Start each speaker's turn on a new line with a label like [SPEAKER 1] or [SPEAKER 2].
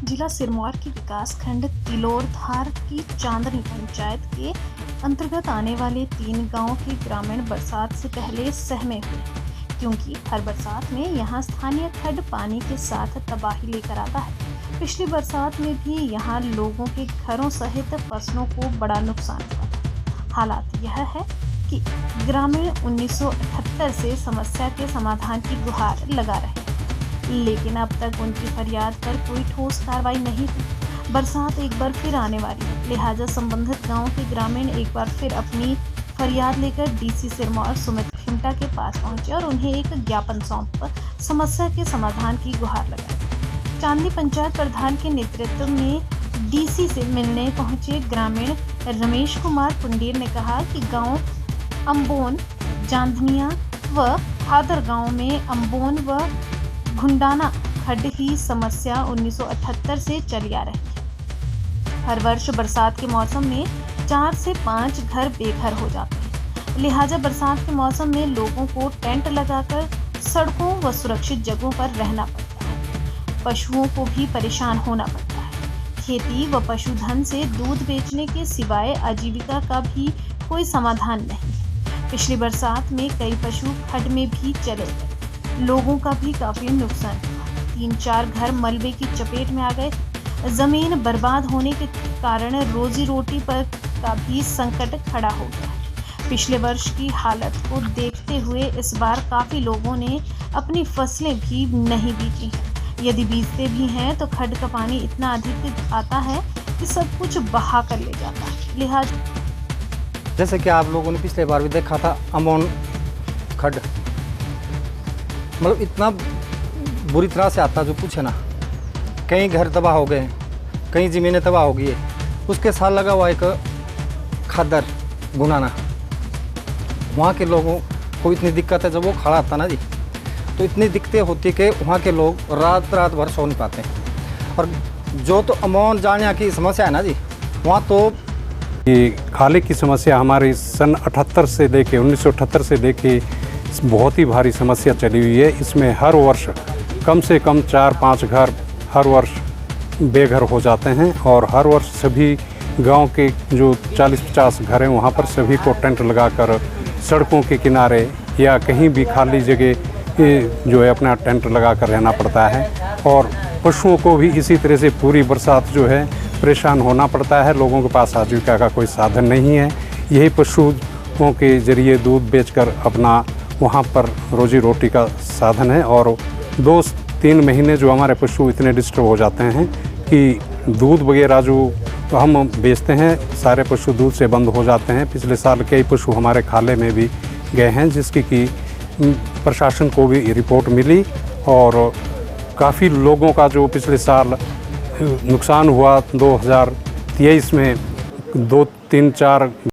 [SPEAKER 1] जिला सिरमौर की विकास खंड तिलोरधार की चांदनी पंचायत के अंतर्गत आने वाले 3 गांवों के ग्रामीण बरसात से पहले सहमे हुए, क्योंकि हर बरसात में यहां स्थानीय खड्ड पानी के साथ तबाही लेकर आता है। पिछली बरसात में भी यहां लोगों के घरों सहित फसलों को बड़ा नुकसान हुआ था। हालात यह है कि ग्रामीण 1978 से समस्या के समाधान की गुहार लगा रहे हैं, लेकिन अब तक उनकी फरियाद पर कोई ठोस कार्रवाई नहीं हुई। बरसात एक बार फिर आने वाली है, लिहाजा संबंधित गांव के ग्रामीण एक बार फिर अपनी फरियाद लेकर डीसी सिरमौर सुमित खिमटा के पास पहुंचे और उन्हें एक ज्ञापन सौंप समस्या के समाधान की गुहार लगाई। चांदनी पंचायत प्रधान के नेतृत्व में डीसी से मिलने पहुंचे ग्रामीण रमेश कुमार पुंडेर ने कहा कि गांव अंबोन, जांधनिया व खादर गांव में अंबोन व घुंडाना खड्ड की समस्या 1978 से चली आ रही है। हर वर्ष बरसात के मौसम में 4 से 5 घर बेघर हो जाते हैं, लिहाजा बरसात के मौसम में लोगों को टेंट लगाकर सड़कों व सुरक्षित जगहों पर रहना पड़ता है। पशुओं को भी परेशान होना पड़ता है। खेती व पशुधन से दूध बेचने के सिवाय आजीविका का भी कोई समाधान नहीं। पिछली बरसात में कई पशु खड्ड में भी चले गए, लोगों का भी काफी नुकसान हुआ। 3-4 घर मलबे की चपेट में आ गए। जमीन बर्बाद होने के कारण रोजी रोटी पर का भी संकट खड़ा हो गया है। पिछले वर्ष की हालत को देखते हुए इस बार काफी लोगों ने अपनी फसलें भी नहीं बीजी हैं। यदि बीजते भी हैं तो खड्ड का पानी इतना अधिक आता है कि सब कुछ बहा कर ले जाता है। लिहाजा
[SPEAKER 2] जैसे कि आप लोगों ने पिछले बार भी देखा था, अमोन खड्ड मतलब इतना बुरी तरह से आता जो पूछे ना। कई घर तबाह हो गए, कई ज़मीनें तबाह हो गई है। उसके साथ लगा हुआ एक खादर गुनाना, वहाँ के लोगों को इतनी दिक्कत है। जब वो खड़ा आता ना जी, तो इतनी दिक्कतें होती कि वहाँ के लोग रात रात भर सो नहीं पाते। और जो तो अमोन जानिया की समस्या है ना जी, वहाँ तो
[SPEAKER 3] ये खाले की समस्या हमारी सन 78 से लेके 1978 से लेके बहुत ही भारी समस्या चली हुई है। इसमें हर वर्ष कम से कम 4-5 घर हर वर्ष बेघर हो जाते हैं और हर वर्ष सभी गांव के जो 40-50 घर हैं वहाँ पर सभी को टेंट लगाकर सड़कों के किनारे या कहीं भी खाली जगह जो है अपना टेंट लगाकर रहना पड़ता है। और पशुओं को भी इसी तरह से पूरी बरसात जो है परेशान होना पड़ता है। लोगों के पास आजीविका का कोई साधन नहीं है। यही पशुओं के जरिए दूध बेचकर अपना वहाँ पर रोजी रोटी का साधन है। और 2-3 महीने जो हमारे पशु इतने डिस्टर्ब हो जाते हैं कि दूध वगैरह जो हम बेचते हैं सारे पशु दूध से बंद हो जाते हैं। पिछले साल कई पशु हमारे खाले में भी गए हैं, जिसकी कि प्रशासन को भी रिपोर्ट मिली। और काफ़ी लोगों का जो पिछले साल नुकसान हुआ 2023 में 2-3-4